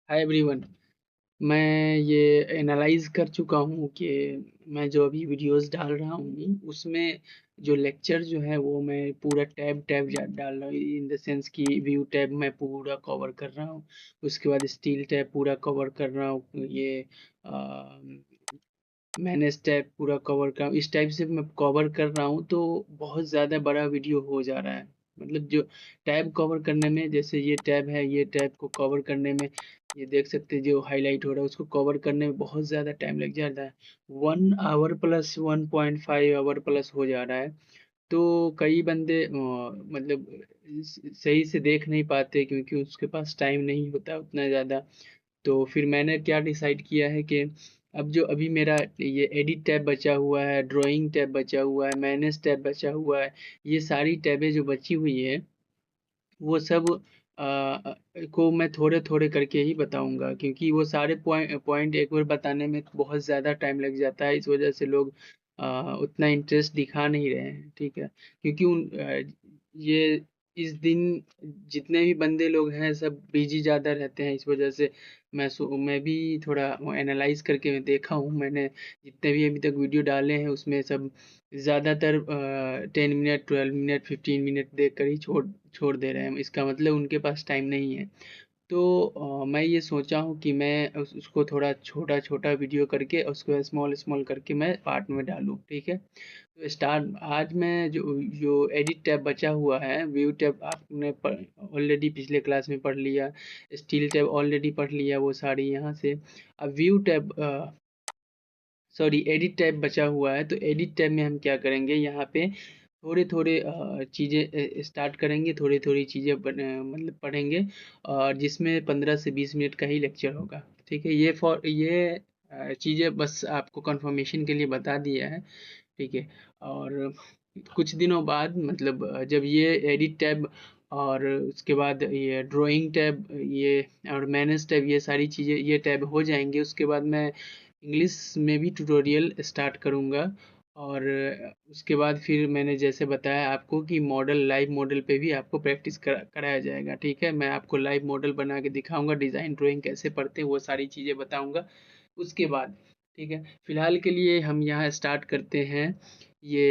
Hi everyone. मैं ये analyse कर चुका हूँ कि मैं जो अभी वीडियोस डाल रहा हूँ उसमें जो लेक्चर जो है वो मैं पूरा टैब टैब डाल रहा हूँ, इन द सेंस कि व्यू टैब मैं पूरा कवर कर रहा हूँ। उसके बाद स्टील टैब पूरा कवर कर रहा हूँ, ये मैंने स्टेप पूरा कवर का इस टाइप से मैं कवर कर रहा हूँ, तो बहुत ज़्यादा बड़ा वीडियो हो जा रहा है। मतलब जो टैब कवर करने में, जैसे ये टैब है, ये टैब को कवर करने में, ये देख सकते हैं जो हाईलाइट हो रहा है उसको कवर करने में बहुत ज़्यादा टाइम लग जाता है। 1 आवर प्लस 1.5 आवर प्लस हो जा रहा है। तो कई बंदे मतलब सही से देख नहीं पाते क्योंकि उसके पास टाइम नहीं होता उतना ज़्यादा। तो फिर मैंने क्या डिसाइड किया है कि अब जो अभी मेरा ये एडिट टैब बचा हुआ है, ड्राइंग टैब बचा हुआ है, मैनेज टैब बचा हुआ है, ये सारी टैबें जो बची हुई है वो सब को मैं थोड़े थोड़े करके ही बताऊंगा, क्योंकि वो सारे पॉइंट पॉइंट एक बार बताने में बहुत ज़्यादा टाइम लग जाता है। इस वजह से लोग उतना इंटरेस्ट दिखा नहीं रहे हैं, ठीक है। क्योंकि ये इस दिन जितने भी बंदे लोग हैं सब बिजी ज़्यादा रहते हैं। इस वजह से मैं भी थोड़ा एनालाइज करके मैं देखा हूँ। मैंने जितने भी अभी तक वीडियो डाले हैं उसमें सब ज़्यादातर 10 मिनट, 12 मिनट, 15 मिनट देख कर ही छोड़ छोड़ दे रहे हैं। इसका मतलब उनके पास टाइम नहीं है। तो मैं ये सोचा हूँ कि मैं उसको थोड़ा छोटा छोटा वीडियो करके उसको स्मॉल स्मॉल करके मैं पार्ट में डालूँ, ठीक है। तो स्टार्ट आज मैं जो जो एडिट टैब बचा हुआ है, व्यू टैब आपने ऑलरेडी पिछले क्लास में पढ़ लिया, स्टील टैब ऑलरेडी पढ़ लिया वो सारी यहाँ से। अब view tab sorry edit tab बचा हुआ है, तो एडिट टैब में हम क्या करेंगे, यहाँ पे थोड़े थोड़े चीज़ें स्टार्ट करेंगे, थोड़ी थोड़ी चीज़ें मतलब पढ़ेंगे, और जिसमें 15 से 20 मिनट का ही लेक्चर होगा, ठीक है। ये चीज़ें बस आपको कंफर्मेशन के लिए बता दिया है, ठीक है। और कुछ दिनों बाद मतलब जब ये एडिट टैब और उसके बाद ये ड्राइंग टैब, ये और मैनेज टैब, ये सारी चीज़ें ये टैब हो जाएंगे, उसके बाद मैं इंग्लिश में भी ट्यूटोरियल स्टार्ट करूँगा। और उसके बाद फिर मैंने जैसे बताया आपको कि लाइव मॉडल पे भी आपको प्रैक्टिस कराया जाएगा, ठीक है। मैं आपको लाइव मॉडल बना के दिखाऊंगा, डिज़ाइन ड्राइंग कैसे पढ़ते हैं वो सारी चीज़ें बताऊंगा उसके बाद, ठीक है। फिलहाल के लिए हम यहाँ स्टार्ट करते हैं ये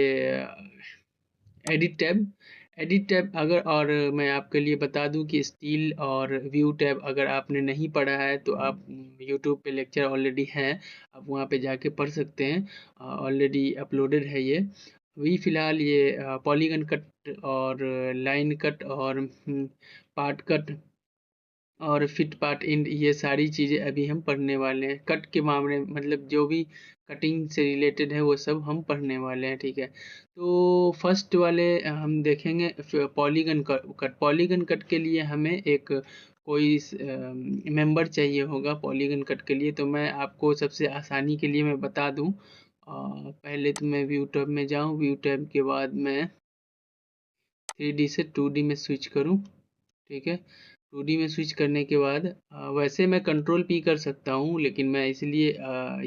एडिट टैब। एडिट टैब अगर, और मैं आपके लिए बता दूं कि स्टील और व्यू टैब अगर आपने नहीं पढ़ा है तो आप यूट्यूब पे लेक्चर ऑलरेडी हैं, आप वहाँ पे जाके पढ़ सकते हैं, ऑलरेडी अपलोडेड है ये। अभी फ़िलहाल ये पॉलीगन कट और लाइन कट और पार्ट कट और फिट पार्ट एंड, ये सारी चीज़ें अभी हम पढ़ने वाले हैं। कट के मामले में मतलब जो भी कटिंग से रिलेटेड है वो सब हम पढ़ने वाले हैं, ठीक है। तो फर्स्ट वाले हम देखेंगे पॉलीगन कट। पॉलीगन कट के लिए हमें एक कोई मेंबर चाहिए होगा पॉलीगन कट के लिए। तो मैं आपको सबसे आसानी के लिए मैं बता दूं, पहले तो मैं व्यू टैब में जाऊं, व्यू टैब के बाद मैं 3D से 2D में स्विच करूं, ठीक है। 2D में स्विच करने के बाद वैसे मैं कंट्रोल पी कर सकता हूँ, लेकिन मैं इसलिए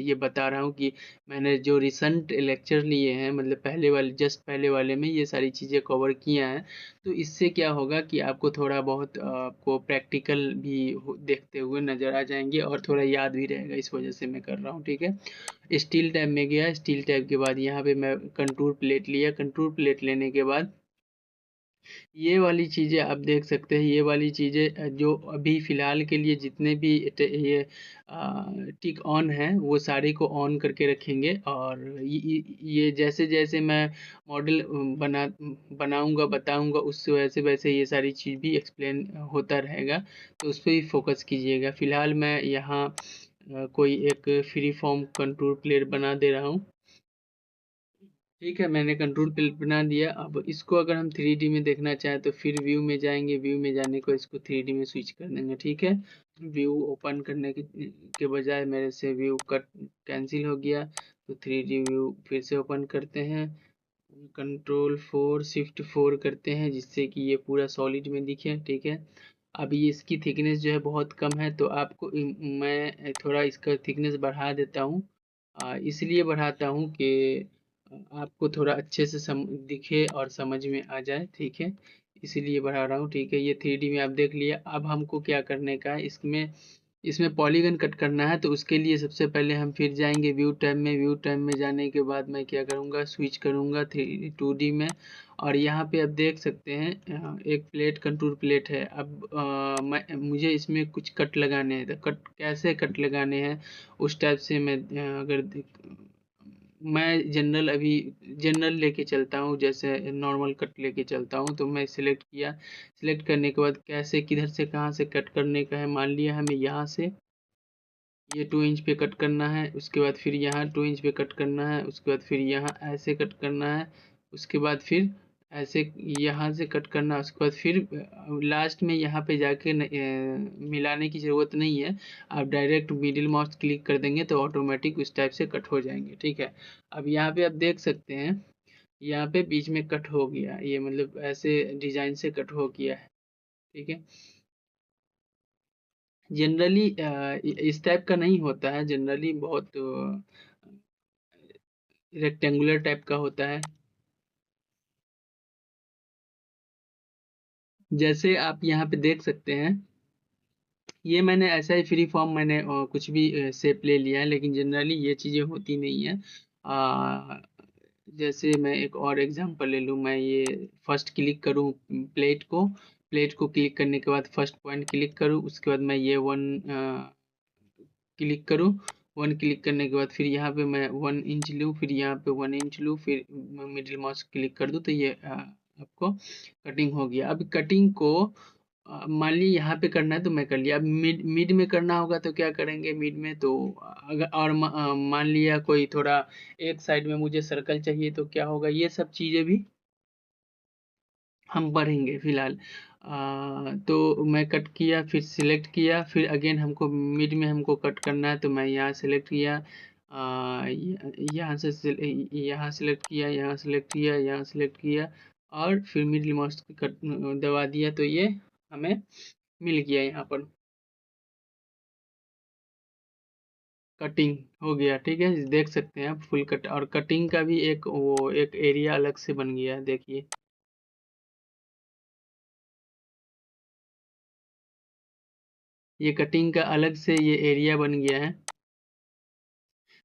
ये बता रहा हूँ कि मैंने जो रिसेंट लेक्चर लिए हैं, मतलब पहले वाले, जस्ट पहले वाले में ये सारी चीज़ें कवर किया है। तो इससे क्या होगा कि आपको थोड़ा बहुत आपको प्रैक्टिकल भी देखते हुए नज़र आ जाएंगे और थोड़ा याद भी रहेगा, इस वजह से मैं कर रहा हूँ, ठीक है। स्टील टैब में गया, स्टील टैब के बाद यहाँ पे मैं कंटूर प्लेट लिया। कंटूर प्लेट लेने के बाद ये वाली चीज़ें आप देख सकते हैं, ये वाली चीज़ें जो अभी फ़िलहाल के लिए जितने भी ये टिक ऑन है वो सारे को ऑन करके रखेंगे। और ये जैसे जैसे मैं मॉडल बनाऊंगा बताऊंगा, उससे वैसे वैसे ये सारी चीज़ भी एक्सप्लेन होता रहेगा, तो उस पर ही फोकस कीजिएगा। फ़िलहाल मैं यहाँ कोई एक फ्री फॉर्म कंटूर प्लेट बना दे रहा हूँ, ठीक है। मैंने कंट्रोल प्लेट बना दिया। अब इसको अगर हम 3D में देखना चाहें तो फिर व्यू में जाएंगे, व्यू में जाने को इसको 3D में स्विच कर देंगे, ठीक है। व्यू ओपन करने के बजाय मेरे से व्यू कट कैंसिल हो गया, तो 3D व्यू फिर से ओपन करते हैं। Ctrl+4 Shift+4 करते हैं जिससे कि ये पूरा सॉलिड में दिखे, ठीक है। अभी इसकी थिकनेस जो है बहुत कम है, तो आपको मैं थोड़ा इसका थिकनेस बढ़ा देता हूँ। इसलिए बढ़ाता हूँ कि आपको थोड़ा अच्छे से दिखे और समझ में आ जाए, ठीक है। इसीलिए बढ़ा रहा हूँ, ठीक है। ये 3D में आप देख लिया। अब हमको क्या करने का है इसमें, इसमें पॉलीगन कट करना है, तो उसके लिए सबसे पहले हम फिर जाएंगे व्यू टैब में। व्यू टैब में जाने के बाद मैं क्या करूँगा, स्विच करूँगा 2D में। और यहाँ पे आप देख सकते हैं एक प्लेट, कंटूर प्लेट है। अब मुझे इसमें कुछ कट लगाने हैं, तो कट कैसे कट लगाने हैं उस टाइप से मैं मैं जनरल अभी जनरल लेके चलता हूँ, जैसे नॉर्मल कट लेके चलता हूँ। तो मैं सिलेक्ट किया, सिलेक्ट करने के बाद कैसे किधर से कहाँ से कट करने का है, मान लिया हमें यहाँ से ये 2 इंच पे कट करना है, उसके बाद फिर यहाँ 2 इंच पे कट करना है, उसके बाद फिर यहाँ ऐसे कट करना है, उसके बाद फिर ऐसे यहाँ से कट करना है, उसके बाद फिर लास्ट में यहाँ पे जाके मिलाने की ज़रूरत नहीं है। आप डायरेक्ट मिडिल माउस क्लिक कर देंगे तो ऑटोमेटिक उस टाइप से कट हो जाएंगे, ठीक है। अब यहाँ पे आप देख सकते हैं, यहाँ पे बीच में कट हो गया, ये मतलब ऐसे डिजाइन से कट हो गया है, ठीक है। जनरली इस टाइप का नहीं होता है, जनरली बहुत रेक्टेंगुलर टाइप का होता है। जैसे आप यहाँ पे देख सकते हैं, ये मैंने ऐसा ही फ्री फॉर्म मैंने कुछ भी शेप ले लिया है, लेकिन जनरली ये चीज़ें होती नहीं है। अ, जैसे मैं एक और एग्जांपल ले लूँ, मैं ये फर्स्ट क्लिक करूँ प्लेट को, प्लेट को क्लिक करने के बाद फर्स्ट पॉइंट क्लिक करूँ, उसके बाद मैं ये वन क्लिक करूँ। वन क्लिक करने के बाद फिर यहाँ पे मैं 1 इंच लूँ, फिर यहाँ पे 1 इंच लूँ, फिर मिडिल माउस क्लिक कर दूँ, तो ये आपको कटिंग हो गया। अब कटिंग को मान ली यहाँ पे करना है तो मैं कर लिया। अब मिड मिड में करना होगा तो क्या करेंगे, मिड में तो अगर और मान लिया कोई थोड़ा एक साइड में मुझे सर्कल चाहिए तो क्या होगा, ये सब चीज़ें भी हम बढ़ेंगे फिलहाल। तो मैं कट किया, फिर सिलेक्ट किया, फिर अगेन हमको मिड में हमको कट करना है तो मैं यहाँ सिलेक्ट किया, यहाँ से यहाँ सिलेक्ट किया, यहाँ सिलेक्ट किया, यहाँ सिलेक्ट किया, और फिर मिडिल माउस कट दबा दिया, तो ये हमें मिल गया यहाँ पर, कटिंग हो गया, ठीक है। देख सकते हैं आप फुल कट, और कटिंग का भी एक वो एक एरिया अलग से बन गया है, देखिए। ये कटिंग का अलग से ये एरिया बन गया है।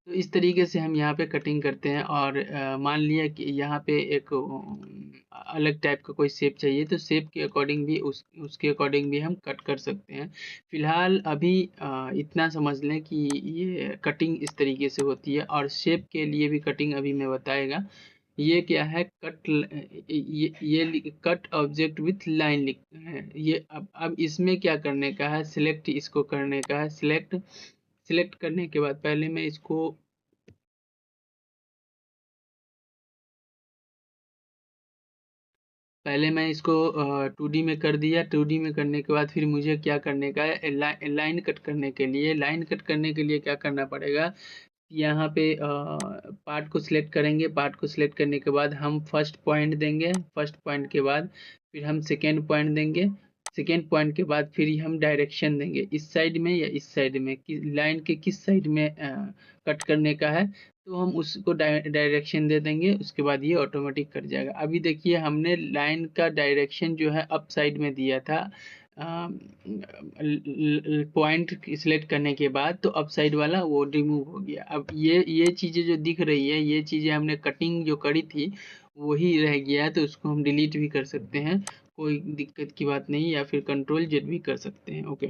तो इस तरीके से हम यहाँ पे कटिंग करते हैं। और मान लिया कि यहाँ पे एक अलग टाइप का कोई शेप चाहिए, तो शेप के अकॉर्डिंग भी उसके अकॉर्डिंग भी हम कट कर सकते हैं। फिलहाल अभी इतना समझ लें कि ये कटिंग इस तरीके से होती है, और शेप के लिए भी कटिंग अभी मैं बताएगा। ये क्या है, ये कट ऑब्जेक्ट विथ लाइन लिख है ये। अब इसमें क्या करने का है, सिलेक्ट इसको करने का है, सिलेक्ट सिलेक्ट करने के बाद पहले मैं इसको 2D में कर दिया। 2D में करने के बाद फिर मुझे क्या करने का है, लाइन कट करने के लिए, लाइन कट करने के लिए क्या करना पड़ेगा, यहाँ पे पार्ट को सिलेक्ट करेंगे। पार्ट को सिलेक्ट करने के बाद हम फर्स्ट पॉइंट देंगे, फर्स्ट पॉइंट के बाद फिर हम सेकेंड पॉइंट देंगे, सेकेंड पॉइंट के बाद फिर हम डायरेक्शन देंगे, इस साइड में या इस साइड में, कि लाइन के किस साइड में कट करने का है, तो हम उसको डायरेक्शन दे देंगे। उसके बाद ये ऑटोमेटिक कट जाएगा। अभी देखिए हमने लाइन का डायरेक्शन जो है अप साइड में दिया था पॉइंट सिलेक्ट करने के बाद, तो अप साइड वाला वो रिमूव हो गया। अब ये चीज़ें जो दिख रही है, ये चीज़ें हमने कटिंग जो करी थी वही रह गया है, तो उसको हम डिलीट भी कर सकते हैं, कोई दिक्कत की बात नहीं, या फिर कंट्रोल जेड भी कर सकते हैं, ओके।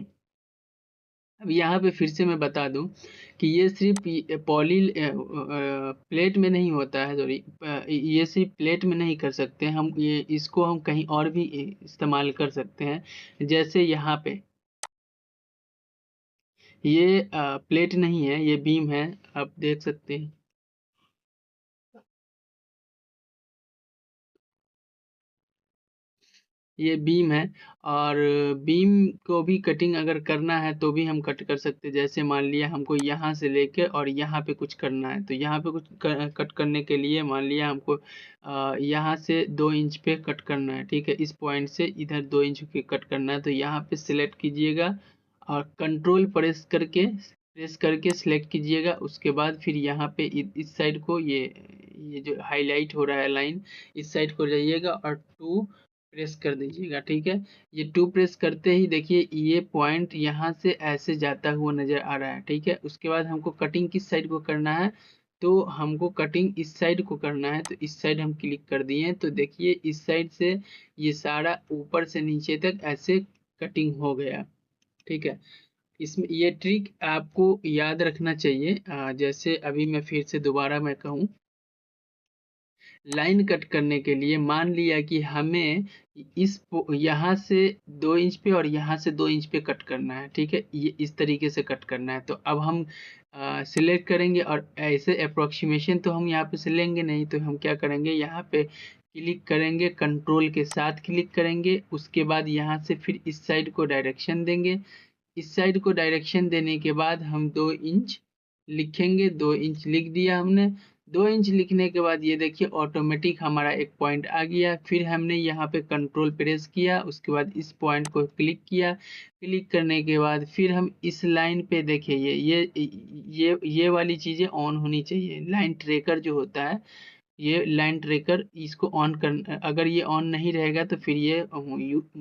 अब यहाँ पे फिर से मैं बता दूं कि ये सिर्फ पॉली प्लेट में नहीं होता है, सॉरी, ये सिर्फ प्लेट में नहीं कर सकते हम, ये इसको हम कहीं और भी इस्तेमाल कर सकते हैं। जैसे यहाँ पे ये प्लेट नहीं है, ये बीम है, आप देख सकते हैं, ये बीम है। और बीम को भी कटिंग अगर करना है तो भी हम कट कर सकते हैं। जैसे मान लिया हमको यहाँ से लेके और यहाँ पे कुछ करना है, तो यहाँ पे कुछ कट करने के लिए मान लिया हमको यहाँ से 2 इंच पे कट करना है, ठीक है। इस पॉइंट से इधर 2 इंच पे कट करना है, तो यहाँ पे सिलेक्ट कीजिएगा और कंट्रोल प्रेस करके सिलेक्ट कीजिएगा। उसके बाद फिर यहाँ पे इस साइड को ये जो हाईलाइट हो रहा है लाइन, इस साइड को जाइएगा और प्रेस कर दीजिएगा, ठीक है। ये 2 प्रेस करते ही देखिए ये पॉइंट यहाँ से ऐसे जाता हुआ नज़र आ रहा है, ठीक है। उसके बाद हमको कटिंग किस साइड को करना है, तो हमको कटिंग इस साइड को करना है, तो इस साइड हम क्लिक कर दिए हैं। तो देखिए इस साइड से ये सारा ऊपर से नीचे तक ऐसे कटिंग हो गया, ठीक है। इसमें ये ट्रिक आपको याद रखना चाहिए। जैसे अभी मैं फिर से दोबारा मैं कहूँ, लाइन कट करने के लिए मान लिया कि हमें यहाँ से 2 इंच पे और यहाँ से 2 इंच पे कट करना है, ठीक है। ये इस तरीके से कट करना है। तो अब हम सिलेक्ट करेंगे और ऐसे अप्रोक्सीमेशन तो हम यहाँ पे से लेंगे नहीं, तो हम क्या करेंगे, यहाँ पे क्लिक करेंगे, कंट्रोल के साथ क्लिक करेंगे। उसके बाद यहाँ से फिर इस साइड को डायरेक्शन देंगे। इस साइड को डायरेक्शन देने के बाद हम 2 इंच लिखेंगे, 2 इंच लिख दिया हमने। 2 इंच लिखने के बाद ये देखिए ऑटोमेटिक हमारा एक पॉइंट आ गया। फिर हमने यहाँ पे कंट्रोल प्रेस किया, उसके बाद इस पॉइंट को क्लिक किया। क्लिक करने के बाद फिर हम इस लाइन पे देखिए ये वाली चीज़ें ऑन होनी चाहिए। लाइन ट्रेकर जो होता है, ये लाइन ट्रेकर इसको ऑन कर, अगर ये ऑन नहीं रहेगा तो फिर ये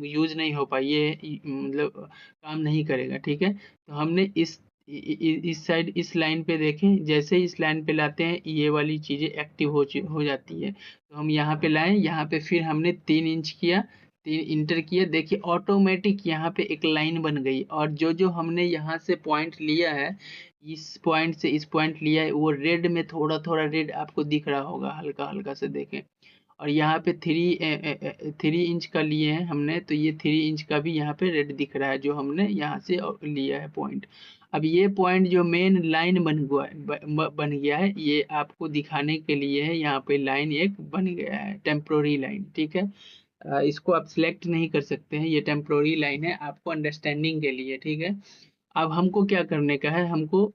यूज नहीं हो पाई, ये मतलब काम नहीं करेगा, ठीक है। तो हमने इस साइड इस लाइन पे देखें, जैसे ही इस लाइन पे लाते हैं ये वाली चीज़ें एक्टिव हो जाती है। तो हम यहाँ पे लाएं, यहाँ पे फिर हमने 3 इंच किया, 3 इंटर किया, देखिए ऑटोमेटिक यहाँ पे एक लाइन बन गई। और जो जो हमने यहाँ से पॉइंट लिया है, इस पॉइंट से इस पॉइंट लिया है, वो रेड में थोड़ा थोड़ा रेड आपको दिख रहा होगा, हल्का हल्का से देखें। और यहाँ पे 3 इंच का लिए हैं हमने, तो ये 3 इंच का भी यहाँ पे रेड दिख रहा है, जो हमने यहाँ से लिया है पॉइंट। अब ये पॉइंट जो मेन लाइन बन गया है, ये आपको दिखाने के लिए है। यहाँ पे लाइन एक बन गया है, टेम्प्रोरी लाइन, ठीक है। इसको आप सिलेक्ट नहीं कर सकते हैं, ये टेम्प्रोरी लाइन है आपको अंडरस्टैंडिंग के लिए, ठीक है। अब हमको क्या करने का है, हमको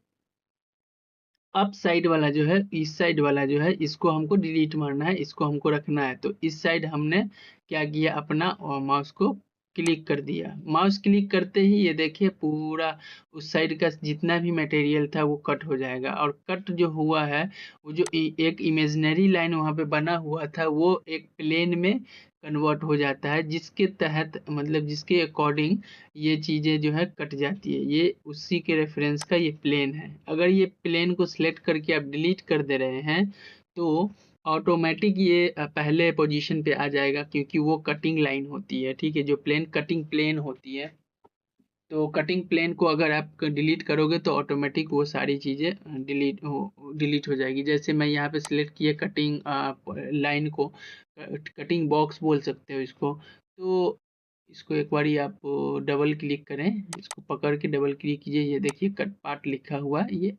अप साइड वाला जो है, इस साइड वाला जो है, इसको हमको डिलीट मारना है, इसको हमको रखना है। तो इस साइड हमने क्या किया, अपना माउस को क्लिक कर दिया। माउस क्लिक करते ही ये देखिए पूरा उस साइड का जितना भी मटेरियल था वो कट हो जाएगा। और कट जो हुआ है, वो जो एक इमेजिनरी लाइन वहाँ पे बना हुआ था, वो एक प्लेन में कन्वर्ट हो जाता है, जिसके तहत मतलब जिसके अकॉर्डिंग ये चीज़ें जो है कट जाती है। ये उसी के रेफरेंस का ये प्लेन है। अगर ये प्लेन को सिलेक्ट करके आप डिलीट कर दे रहे हैं, तो ऑटोमेटिक ये पहले पोजीशन पे आ जाएगा, क्योंकि वो कटिंग लाइन होती है, ठीक है। जो प्लेन कटिंग प्लेन होती है, तो कटिंग प्लेन को अगर आप डिलीट करोगे तो ऑटोमेटिक वो सारी चीज़ें डिलीट हो जाएगी। जैसे मैं यहाँ पे सिलेक्ट किया कटिंग लाइन को, कटिंग बॉक्स बोल सकते हो इसको। तो इसको एक बारी आप डबल क्लिक करें, इसको पकड़ के डबल क्लिक कीजिए, ये देखिए कट पार्ट लिखा हुआ है ये।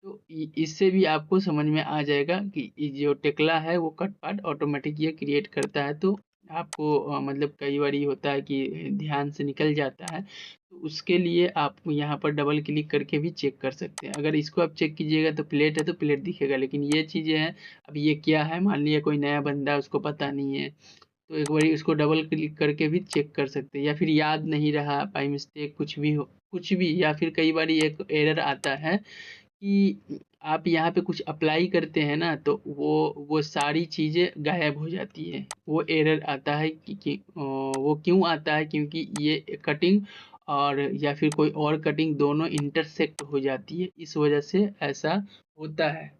तो इससे भी आपको समझ में आ जाएगा कि ये जो टेक्ला है वो कट पार्ट ऑटोमेटिक ये क्रिएट करता है। तो आपको मतलब कई बार ये होता है कि ध्यान से निकल जाता है, तो उसके लिए आप यहाँ पर डबल क्लिक करके भी चेक कर सकते हैं। अगर इसको आप चेक कीजिएगा तो प्लेट है तो प्लेट दिखेगा, लेकिन ये चीज़ें हैं, अब ये क्या है, मान लिया कोई नया बंदा है उसको पता नहीं है, तो एक बारी इसको डबल क्लिक करके भी चेक कर सकते हैं। या फिर याद नहीं रहा बाई मिस्टेक, कुछ भी हो, कुछ भी, या फिर कई बार एक एरर आता है कि आप यहाँ पे कुछ अप्लाई करते हैं ना, तो वो सारी चीज़ें गायब हो जाती है। वो एरर आता है कि वो क्यों आता है, क्योंकि ये कटिंग और या फिर कोई और कटिंग दोनों इंटरसेक्ट हो जाती है, इस वजह से ऐसा होता है।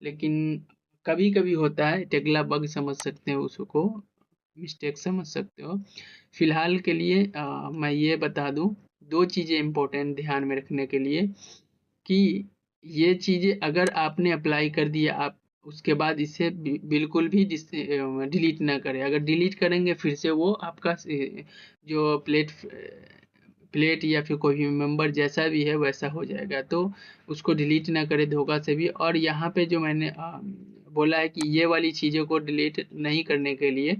लेकिन कभी कभी होता है, टेक्ला बग समझ सकते हो उसको, मिस्टेक समझ सकते हो। फिलहाल के लिए मैं ये बता दूं, दो चीज़ें इम्पोर्टेंट ध्यान में रखने के लिए, कि ये चीज़ें अगर आपने अप्लाई कर दिया, आप उसके बाद इसे बिल्कुल भी डिलीट ना करें। अगर डिलीट करेंगे फिर से वो आपका जो प्लेट या फिर कोई भी मेंबर जैसा भी है वैसा हो जाएगा। तो उसको डिलीट ना करें धोखा से भी। और यहाँ पे जो मैंने बोला है कि ये वाली चीज़ों को डिलीट नहीं करने के लिए,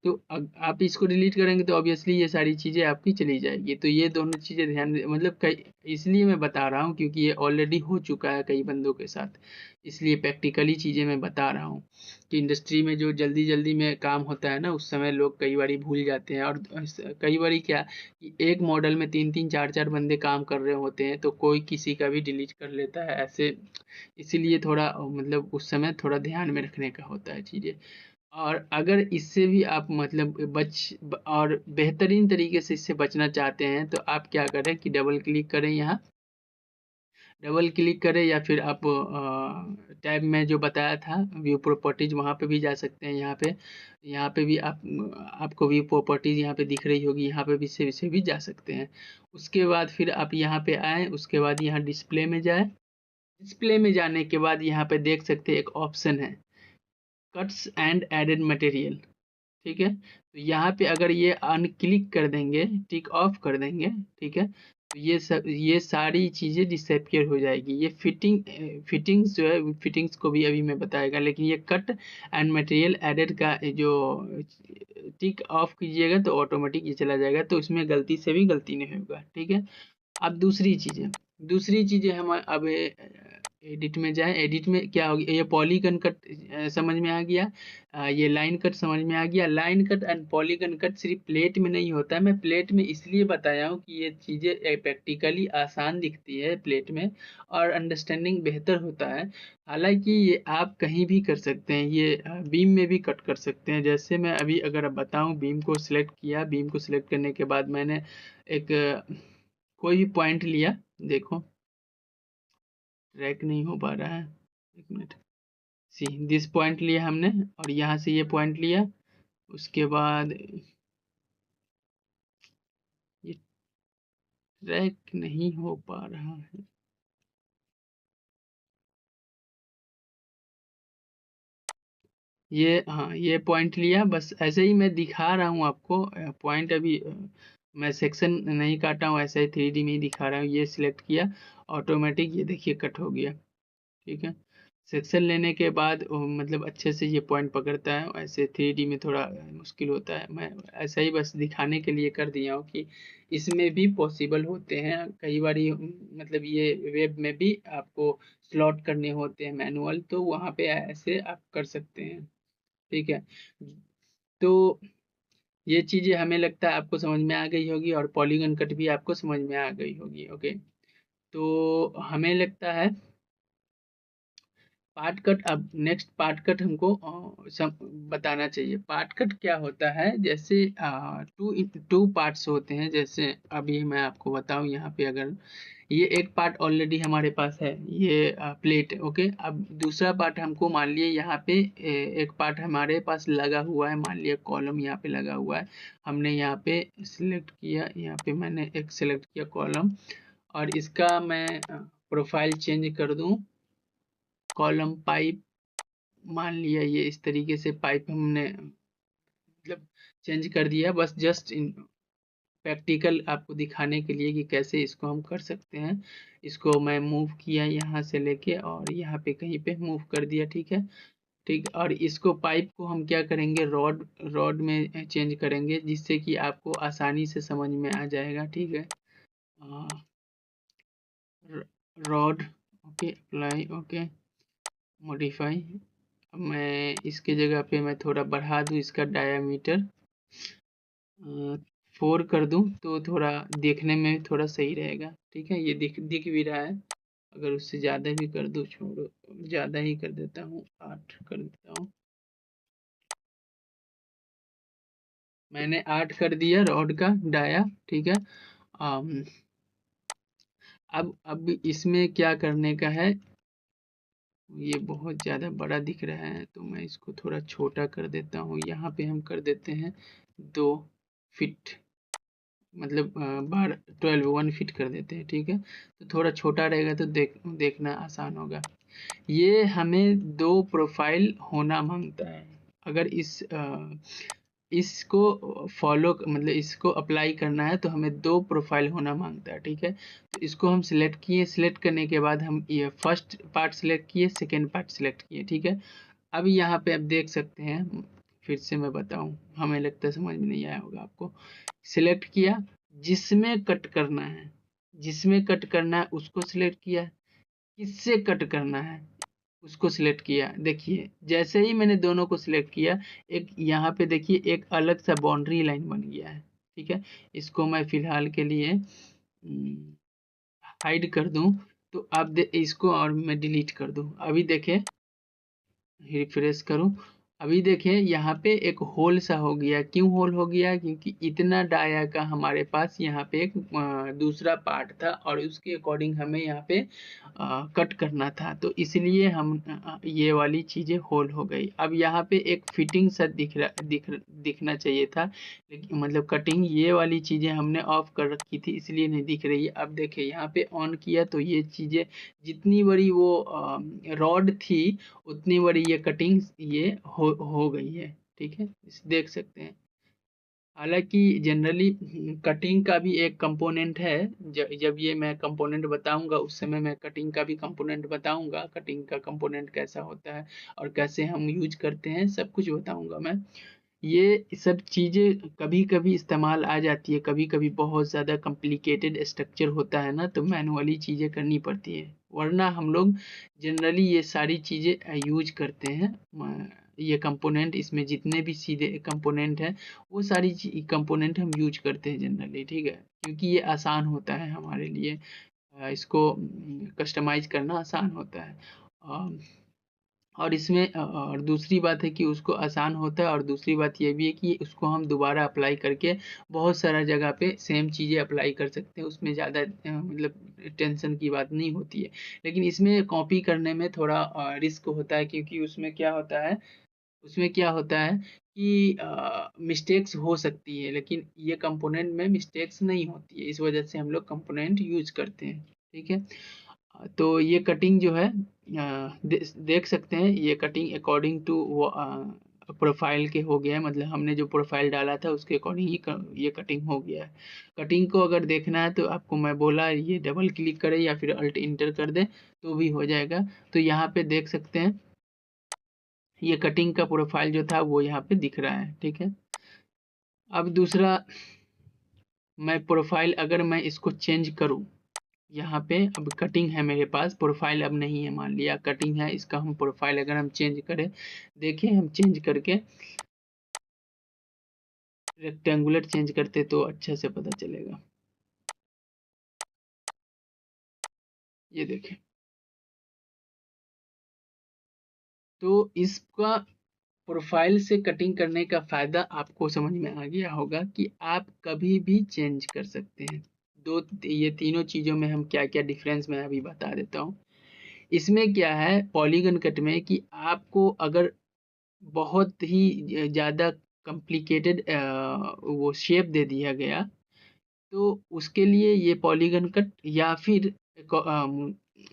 तो आप इसको डिलीट करेंगे तो ऑब्वियसली ये सारी चीज़ें आपकी चली जाएगी। तो ये दोनों चीज़ें ध्यान मतलब कई, इसलिए मैं बता रहा हूँ क्योंकि ये ऑलरेडी हो चुका है कई बंदों के साथ, इसलिए प्रैक्टिकली चीज़ें मैं बता रहा हूँ। कि इंडस्ट्री में जो जल्दी जल्दी में काम होता है ना, उस समय लोग कई बारी भूल जाते हैं। और कई बारी क्या कि एक मॉडल में 3-3 4-4 बंदे काम कर रहे होते हैं, तो कोई किसी का भी डिलीट कर लेता है ऐसे। इसीलिए थोड़ा मतलब उस समय थोड़ा ध्यान में रखने का होता है चीज़ें। और अगर इससे भी आप मतलब और बेहतरीन तरीके से इससे बचना चाहते हैं तो आप क्या करें कि डबल क्लिक करें, यहाँ डबल क्लिक करें, या फिर आप टैब में जो बताया था व्यू प्रॉपर्टीज वहाँ पे भी जा सकते हैं। यहाँ पे भी आपको व्यू प्रॉपर्टीज यहाँ पे दिख रही होगी, यहाँ पे भी से भी जा सकते हैं। उसके बाद फिर आप यहाँ पे आए, उसके बाद यहाँ डिस्प्ले में जाए। डिस्प्ले में जाने के बाद यहाँ पे देख सकते हैं एक ऑप्शन है कट्स एंड एडेड मटेरियल, ठीक है। तो यहाँ पे अगर ये अनक्लिक कर देंगे, टिक ऑफ कर देंगे, ठीक है, तो ये सारी चीज़ें डिसअपियर हो जाएगी। ये फिटिंग्स जो है, फिटिंग्स को भी अभी मैं बताएगा, लेकिन ये कट एंड मटेरियल एडेड का जो टिक ऑफ कीजिएगा तो ऑटोमेटिक ये चला जाएगा, तो इसमें गलती से भी गलती नहीं होगा, ठीक है। अब दूसरी चीज़ें हम अब एडिट में जाएं। एडिट में क्या होगी, ये पॉलीगन कट समझ में आ गया, ये लाइन कट समझ में आ गया। Line cut and polygon cut सिर्फ प्लेट में नहीं होता है। मैं प्लेट में इसलिए बताया हूँ कि ये चीज़ें प्रैक्टिकली आसान दिखती है प्लेट में, और अंडरस्टैंडिंग बेहतर होता है। हालांकि ये आप कहीं भी कर सकते हैं, ये बीम में भी कट कर सकते हैं। जैसे मैं अभी अगर अब बताऊँ, बीम को सिलेक्ट किया, बीम को सिलेक्ट करने के बाद मैंने एक कोई भी पॉइंट लिया, देखो ट्रैक नहीं हो पा रहा है, एक मिनट। सी दिस पॉइंट लिया हमने, और यहाँ से ये पॉइंट लिया, उसके बाद ये ट्रैक नहीं हो पा रहा है। ये हाँ, ये पॉइंट लिया, बस ऐसे ही मैं दिखा रहा हूँ आपको पॉइंट। अभी मैं सेक्शन नहीं काटा हूँ, ऐसे ही 3D में ही दिखा रहा हूँ। ये सिलेक्ट किया, ऑटोमेटिक ये देखिए कट हो गया, ठीक है। सेक्शन लेने के बाद मतलब अच्छे से ये पॉइंट पकड़ता है। ऐसे 3D में थोड़ा मुश्किल होता है, मैं ऐसा ही बस दिखाने के लिए कर दिया हूँ कि इसमें भी पॉसिबल होते हैं कई बार। मतलब ये वेब में भी आपको स्लॉट करने होते हैं मैनुअल, तो वहाँ पे ऐसे आप कर सकते हैं, ठीक है। तो ये चीज़ें हमें लगता है आपको समझ में आ गई होगी, और पॉलीगन कट भी आपको समझ में आ गई होगी, ओके। तो हमें लगता है पार्ट कट, अब नेक्स्ट पार्ट कट हमको सब बताना चाहिए। पार्ट कट क्या होता है, जैसे टू पार्ट्स होते हैं। जैसे अभी मैं आपको बताऊं, यहाँ पे अगर ये एक पार्ट ऑलरेडी हमारे पास है, ये प्लेट, ओके। अब दूसरा पार्ट हमको मान लिए यहाँ पे एक पार्ट हमारे पास लगा हुआ है, मान लिया कॉलम यहाँ पे लगा हुआ है। हमने यहाँ पे सिलेक्ट किया, यहाँ पे मैंने एक सिलेक्ट किया कॉलम, और इसका मैं प्रोफाइल चेंज कर दूं, कॉलम पाइप मान लिया। ये इस तरीके से पाइप हमने मतलब चेंज कर दिया, बस जस्ट इन प्रैक्टिकल आपको दिखाने के लिए कि कैसे इसको हम कर सकते हैं। इसको मैं मूव किया यहाँ से लेके, और यहाँ पे कहीं पे मूव कर दिया, ठीक है। ठीक, और इसको पाइप को हम क्या करेंगे, रॉड रॉड में चेंज करेंगे, जिससे कि आपको आसानी से समझ में आ जाएगा, ठीक है। Rod, okay, apply, okay, modify. मैं इसके जगह पे मैं थोड़ा बढ़ा दूँ इसका डायामीटर, 4 कर दूँ तो थोड़ा देखने में थोड़ा सही रहेगा, ठीक है। ये दिख दिख भी रहा है। अगर उससे ज़्यादा भी कर दूँ, छोड़ो, ज़्यादा ही कर देता हूँ, 8 कर देता हूँ। मैंने 8 कर दिया रॉड का डाया, ठीक है। अम, अब इसमें क्या करने का है, ये बहुत ज़्यादा बड़ा दिख रहा है, तो मैं इसको थोड़ा छोटा कर देता हूँ। यहाँ पे हम कर देते हैं 2 फीट, मतलब 1 फीट कर देते हैं, ठीक है। तो थोड़ा छोटा रहेगा तो देखना आसान होगा। ये हमें 2 प्रोफाइल होना मांगता है। अगर इसको फॉलो मतलब इसको अप्लाई करना है तो हमें 2 प्रोफाइल होना मांगता है, ठीक है। तो इसको हम सिलेक्ट किए, सिलेक्ट करने के बाद हम ये फर्स्ट पार्ट सिलेक्ट किए, सेकेंड पार्ट सिलेक्ट किए, ठीक है। अब यहाँ पे आप देख सकते हैं, फिर से मैं बताऊँ, हमें लगता है समझ में नहीं आया होगा आपको। सिलेक्ट किया, जिसमें कट करना है, जिसमें कट करना है उसको सिलेक्ट किया, किससे कट करना है उसको सिलेक्ट किया। देखिए जैसे ही मैंने दोनों को सिलेक्ट किया, एक यहाँ पे देखिए एक अलग सा बाउंड्री लाइन बन गया है, ठीक है। इसको मैं फिलहाल के लिए हाइड कर दूं, तो आप इसको और मैं डिलीट कर दूं। अभी देखें, रिफ्रेश करूं, अभी देखें यहाँ पे एक होल सा हो गया, क्यों होल हो गया? क्योंकि इतना डाया का हमारे पास यहाँ पे एक दूसरा पार्ट था और उसके अकॉर्डिंग हमें यहाँ पे कट करना था, तो इसलिए हम ये वाली चीजें होल हो गई। अब यहाँ पे एक फिटिंग सा दिखना चाहिए था, लेकिन मतलब कटिंग ये वाली चीजें हमने ऑफ कर रखी थी इसलिए नहीं दिख रही है। अब देखिए यहाँ पे ऑन किया तो ये चीजें, जितनी बड़ी वो रॉड थी उतनी बड़ी ये कटिंग ये हो गई है, ठीक है, देख सकते हैं। हालांकि जनरली कटिंग का भी एक कंपोनेंट है, जब ये मैं कंपोनेंट बताऊंगा उस समय मैं कटिंग का भी कंपोनेंट बताऊंगा, कटिंग का कंपोनेंट कैसा होता है और कैसे हम यूज करते हैं, सब कुछ बताऊंगा मैं। ये सब चीज़ें कभी-कभी इस्तेमाल आ जाती है, कभी-कभी बहुत ज़्यादा कॉम्प्लिकेटेड स्ट्रक्चर होता है ना, तो मैनुअली चीज़ें करनी पड़ती है, वरना हम लोग जनरली ये सारी चीज़ें यूज करते हैं। ये कंपोनेंट, इसमें जितने भी सीधे कंपोनेंट हैं वो सारी कंपोनेंट हम यूज करते हैं जनरली, ठीक है, क्योंकि ये आसान होता है हमारे लिए, इसको कस्टमाइज करना आसान होता है। और इसमें और दूसरी बात है कि उसको आसान होता है, और दूसरी बात ये भी है कि उसको हम दोबारा अप्लाई करके बहुत सारा जगह पे सेम चीज़ें अप्लाई कर सकते हैं, उसमें ज़्यादा मतलब टेंशन की बात नहीं होती है। लेकिन इसमें कॉपी करने में थोड़ा रिस्क होता है, क्योंकि उसमें क्या होता है कि मिस्टेक्स हो सकती है, लेकिन ये कंपोनेंट में मिस्टेक्स नहीं होती है, इस वजह से हम लोग कंपोनेंट यूज करते हैं, ठीक है। तो ये कटिंग जो है देख सकते हैं, ये कटिंग अकॉर्डिंग टू वो प्रोफाइल के हो गया है, मतलब हमने जो प्रोफाइल डाला था उसके अकॉर्डिंग ही ये कटिंग हो गया है। कटिंग को अगर देखना है तो आपको मैं बोला ये डबल क्लिक करें या फिर अल्ट इंटर कर दें तो भी हो जाएगा। तो यहाँ पे देख सकते हैं ये कटिंग का प्रोफाइल जो था वो यहाँ पे दिख रहा है, ठीक है। अब दूसरा, मैं प्रोफाइल अगर मैं इसको चेंज करूँ, यहाँ पे अब कटिंग है मेरे पास, प्रोफाइल अब नहीं है, मान लिया कटिंग है, इसका हम प्रोफाइल अगर हम चेंज करें, देखिए हम चेंज करके रेक्टेंगुलर चेंज करते तो अच्छे से पता चलेगा। ये देखें, तो इसका प्रोफाइल से कटिंग करने का फायदा आपको समझ में आ गया होगा कि आप कभी भी चेंज कर सकते हैं। दो, ये तीनों चीजों में हम क्या क्या डिफरेंस मैं अभी बता देता हूँ। इसमें क्या है पॉलीगन कट में कि आपको अगर बहुत ही ज़्यादा कॉम्प्लिकेटेड वो शेप दे दिया गया, तो उसके लिए ये पॉलीगन कट या फिर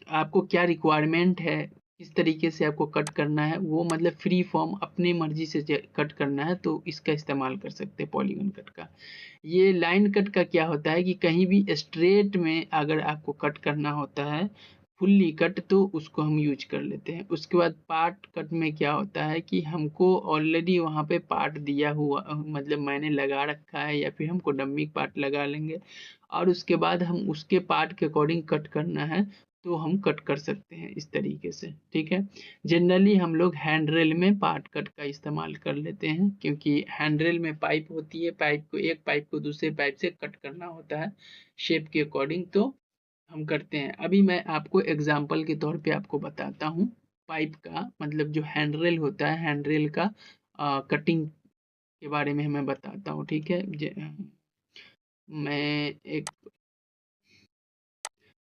आपको क्या रिक्वायरमेंट है, किस तरीके से आपको कट करना है, वो मतलब फ्री फॉर्म अपनी मर्जी से कट करना है तो इसका इस्तेमाल कर सकते हैं पॉलीगन कट का। ये लाइन कट का क्या होता है कि कहीं भी स्ट्रेट में अगर आपको कट करना होता है फुल्ली कट, तो उसको हम यूज कर लेते हैं। उसके बाद पार्ट कट में क्या होता है कि हमको ऑलरेडी वहाँ पे पार्ट दिया हुआ मतलब मैंने लगा रखा है, या फिर हमको डम्मी पार्ट लगा लेंगे और उसके बाद हम उसके पार्ट के अकॉर्डिंग कट करना है तो हम कट कर सकते हैं इस तरीके से, ठीक है। जनरली हम लोग हैंड रेल में पार्ट कट का इस्तेमाल कर लेते हैं, क्योंकि हैंड रेल में पाइप होती है, एक पाइप को दूसरे पाइप से कट करना होता है शेप के अकॉर्डिंग, तो हम करते हैं। अभी मैं आपको एग्जाम्पल के तौर पे आपको बताता हूँ पाइप का मतलब जो हैंड रेल होता है, हैंड रेल का कटिंग के बारे में मैं बताता हूँ, ठीक है। मैं एक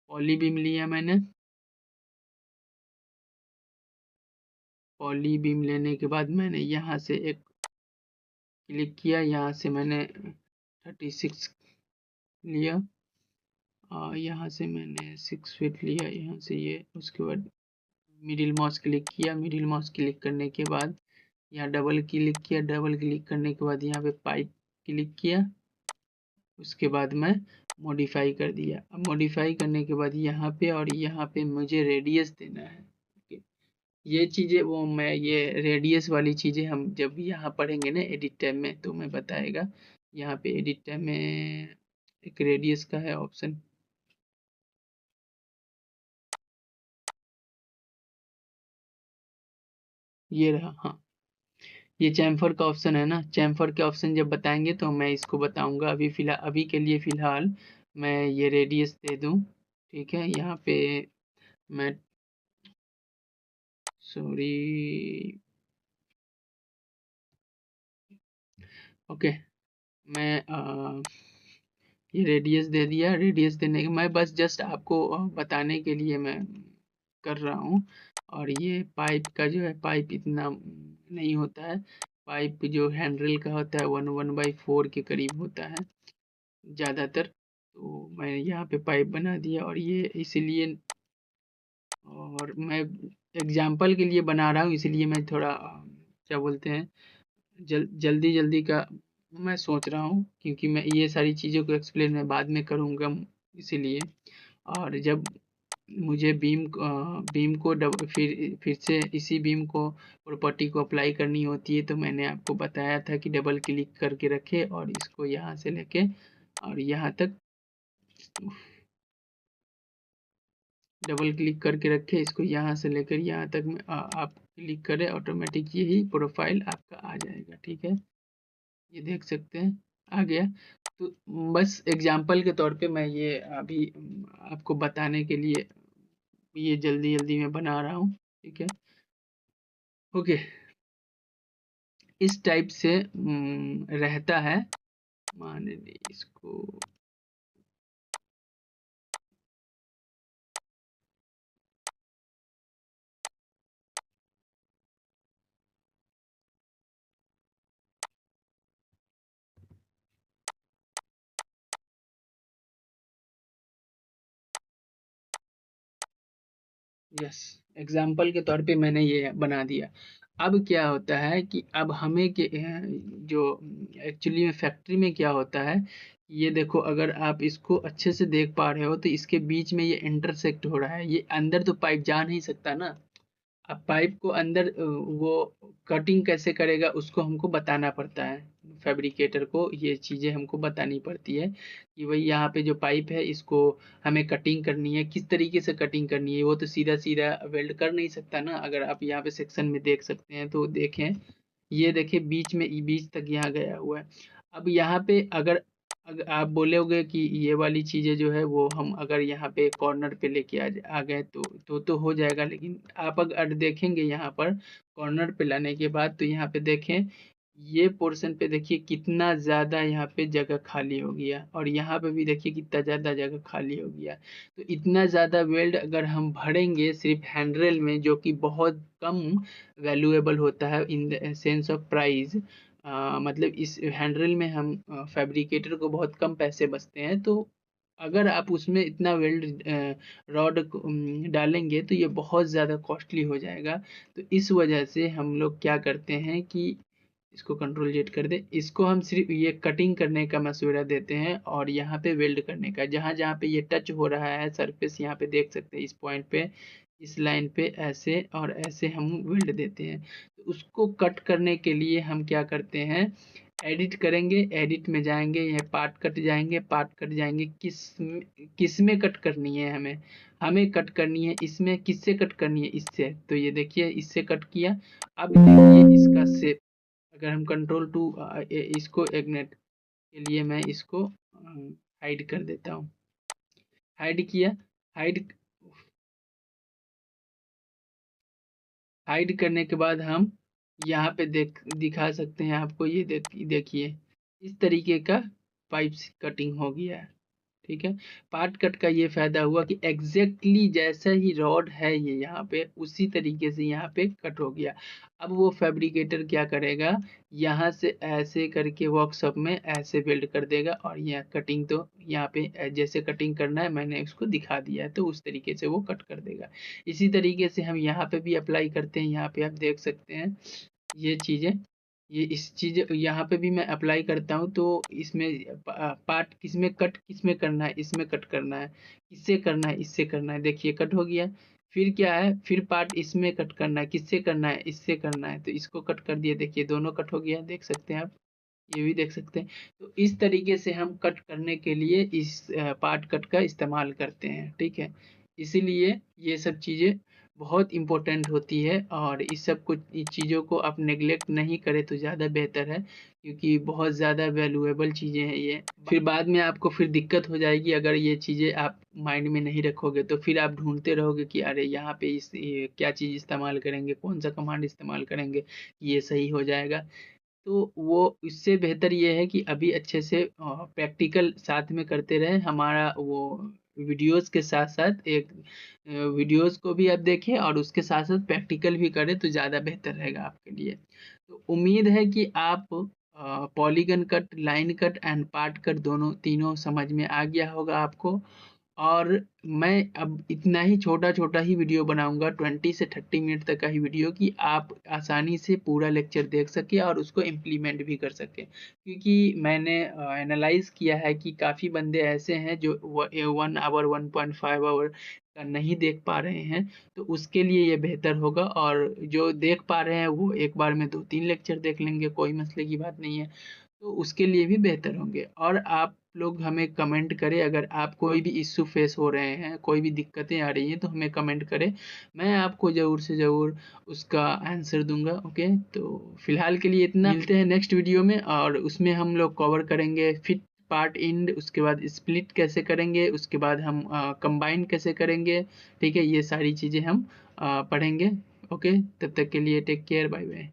पॉली बीम लिया मैंने, पॉली बीम लेने के बाद मैंने यहाँ से एक क्लिक किया, यहाँ से मैंने 36 लिया, यहाँ से मैंने 6 फीट लिया, यहाँ से ये, उसके बाद मिडिल माउस क्लिक किया, मिडिल माउस क्लिक करने के बाद यहाँ डबल क्लिक किया, डबल क्लिक करने के बाद यहाँ पे पाइप क्लिक किया, उसके बाद मैं मॉडिफाई कर दिया। अब मॉडिफाई करने के बाद यहाँ पे और यहाँ पे मुझे रेडियस देना है, ओके। ये चीज़ें वो मैं ये रेडियस वाली चीज़ें हम जब यहाँ पढ़ेंगे ना एडिट टैब में तो मैं बताएगा। यहाँ पे एडिट टैब में एक रेडियस का है ऑप्शन, ये रहा, हाँ, ये चैम्फर का ऑप्शन है ना, चैम्फर के ऑप्शन जब बताएंगे तो मैं इसको बताऊंगा। अभी के लिए फ़िलहाल मैं ये रेडियस दे दूं, ठीक है। यहाँ पे मैं, सॉरी, ओके, मैं ये रेडियस दे दिया। रेडियस देने के मैं बस जस्ट आपको बताने के लिए मैं कर रहा हूँ। और ये पाइप का जो है, पाइप इतना नहीं होता है। पाइप जो हैंडल का होता है 1/4 के करीब होता है ज़्यादातर। तो मैं यहाँ पे पाइप बना दिया, और ये इसलिए, और मैं एग्जाम्पल के लिए बना रहा हूँ, इसलिए मैं थोड़ा क्या बोलते हैं, जल्दी जल्दी का मैं सोच रहा हूँ, क्योंकि मैं ये सारी चीज़ों को एक्सप्लेन मैं बाद में करूँगा, इसीलिए। और जब मुझे बीम को फिर से इसी बीम को प्रॉपर्टी को अप्लाई करनी होती है, तो मैंने आपको बताया था कि डबल क्लिक करके रखे और इसको यहाँ से लेके और यहाँ तक डबल क्लिक करके रखे, इसको यहाँ से लेकर यहाँ तक में आप क्लिक करें, ऑटोमेटिक यही प्रोफाइल आपका आ जाएगा। ठीक है, ये देख सकते हैं आ गया। तो बस एग्जाम्पल के तौर पे मैं ये अभी आपको बताने के लिए ये जल्दी जल्दी में बना रहा हूँ। ठीक है, ओके, इस टाइप से रहता है। मान लीजिए इसको, यस, एग्जाम्पल के तौर पे मैंने ये बना दिया। अब क्या होता है कि अब हमें जो एक्चुअली में फैक्ट्री में क्या होता है, ये देखो, अगर आप इसको अच्छे से देख पा रहे हो तो इसके बीच में ये इंटरसेक्ट हो रहा है। ये अंदर तो पाइप जा नहीं सकता ना। अब पाइप को अंदर वो कटिंग कैसे करेगा उसको हमको बताना पड़ता है। फैब्रिकेटर को ये चीज़ें हमको बतानी पड़ती है कि भाई यहाँ पे जो पाइप है इसको हमें कटिंग करनी है, किस तरीके से कटिंग करनी है। वो तो सीधा सीधा वेल्ड कर नहीं सकता ना। अगर आप यहाँ पे सेक्शन में देख सकते हैं तो देखें, ये देखिए बीच में, बीच तक यहाँ गया हुआ है। अब यहाँ पे अगर अगर आप बोलोगे कि ये वाली चीज़ें जो है वो हम अगर यहाँ पे कॉर्नर पे लेके आ गए तो हो जाएगा। लेकिन आप अगर देखेंगे यहाँ पर कॉर्नर पे लाने के बाद, तो यहाँ पे देखें, ये पोर्शन पे देखिए कितना ज़्यादा यहाँ पे जगह खाली हो गया, और यहाँ पे भी देखिए कितना ज़्यादा जगह खाली हो गया। तो इतना ज़्यादा वेल्ड अगर हम भरेंगे सिर्फ हैंड्रेल में, जो कि बहुत कम वैल्यूएबल होता है in the sense of price, मतलब इस हैंड्रेल में हम फैब्रिकेटर को बहुत कम पैसे बचते हैं। तो अगर आप उसमें इतना वेल्ड रॉड डालेंगे तो ये बहुत ज़्यादा कॉस्टली हो जाएगा। तो इस वजह से हम लोग क्या करते हैं कि इसको कंट्रोल जेड कर दे, इसको हम सिर्फ ये कटिंग करने का मशवरा देते हैं, और यहाँ पे वेल्ड करने का, जहाँ जहाँ पे ये टच हो रहा है सरफेस, यहाँ पे देख सकते हैं इस पॉइंट पे, इस लाइन पे ऐसे और ऐसे हम वेल्ड देते हैं। तो उसको कट करने के लिए हम क्या करते हैं, एडिट करेंगे, एडिट में जाएंगे, ये पार्ट कट जाएंगे, पार्ट कट जाएंगे, किस में कट करनी है हमें, हमें कट करनी है इसमें। किससे कट करनी है, इससे। तो ये देखिए इससे कट किया। अब देखिए इसका शेप, अगर हम कंट्रोल टू इसको इग्नेट के लिए मैं इसको हाइड कर देता हूँ। हाइड किया, हाइड हाइड करने के बाद हम यहाँ पे दिखा सकते हैं आपको। ये देखिए इस तरीके का पाइप कटिंग हो गया है। ठीक है, पार्ट कट का ये फायदा हुआ कि एग्जैक्टली जैसा ही रॉड है ये यहाँ पे, उसी तरीके से यहाँ पे कट हो गया। अब वो फैब्रिकेटर क्या करेगा, यहाँ से ऐसे करके वर्कशॉप में ऐसे वेल्ड कर देगा, और यहाँ कटिंग तो यहाँ पे जैसे कटिंग करना है मैंने उसको दिखा दिया है, तो उस तरीके से वो कट कर देगा। इसी तरीके से हम यहाँ पे भी अप्लाई करते हैं। यहाँ पे आप देख सकते हैं ये चीज़ें, ये इस चीज़ यहाँ पे भी मैं अप्लाई करता हूँ। तो इसमें पार्ट किसमें कट, किसमें करना है, इसमें कट करना है, किससे करना है, इससे करना है। देखिए कट हो गया। फिर क्या है, फिर पार्ट इसमें कट करना है, किससे करना है, इससे करना है, तो इसको कट कर दिया। देखिए दोनों कट हो गया, देख सकते हैं आप, ये भी देख सकते हैं। तो इस तरीके से हम कट करने के लिए इस पार्ट कट का इस्तेमाल करते हैं। ठीक है, इसीलिए ये सब चीज़ें बहुत इम्पोर्टेंट होती है, और इस सब कुछ चीज़ों को आप नेग्लेक्ट नहीं करें तो ज़्यादा बेहतर है, क्योंकि बहुत ज़्यादा वैल्यूएबल चीज़ें हैं ये। फिर बाद में आपको फिर दिक्कत हो जाएगी अगर ये चीज़ें आप माइंड में नहीं रखोगे, तो फिर आप ढूंढते रहोगे कि अरे यहाँ पे ये क्या चीज़ इस्तेमाल करेंगे, कौन सा कमांड इस्तेमाल करेंगे, ये सही हो जाएगा। तो वो इससे बेहतर ये है कि अभी अच्छे से प्रैक्टिकल साथ में करते रहें। हमारा वो वीडियोस के साथ साथ एक वीडियोस को भी आप देखें और उसके साथ साथ प्रैक्टिकल भी करें तो ज़्यादा बेहतर रहेगा आपके लिए। तो उम्मीद है कि आप polygon cut, line cut and part cut दोनों तीनों समझ में आ गया होगा आपको। और मैं अब इतना ही छोटा-छोटा ही वीडियो बनाऊँगा, 20 से 30 मिनट तक का ही वीडियो, कि आप आसानी से पूरा लेक्चर देख सकें और उसको इम्प्लीमेंट भी कर सकें। क्योंकि मैंने एनालाइज़ किया है कि काफ़ी बंदे ऐसे हैं जो 1 आवर, 1.5 आवर का नहीं देख पा रहे हैं, तो उसके लिए ये बेहतर होगा। और जो देख पा रहे हैं वो एक बार में 2-3 लेक्चर देख लेंगे, कोई मसले की बात नहीं है। तो उसके लिए भी बेहतर होंगे। और आप लोग हमें कमेंट करें, अगर आप कोई भी इश्यू फेस हो रहे हैं, कोई भी दिक्कतें आ रही हैं, तो हमें कमेंट करें। मैं आपको ज़रूर से ज़रूर उसका आंसर दूँगा। ओके, तो फिलहाल के लिए इतना। मिलते हैं नेक्स्ट वीडियो में और उसमें हम लोग कवर करेंगे फिट, पार्ट, इंड, उसके बाद स्प्लिट कैसे करेंगे, उसके बाद हम कंबाइन कैसे करेंगे। ठीक है, ये सारी चीज़ें हम पढ़ेंगे। ओके, तब तक के लिए टेक केयर, बाय बाय।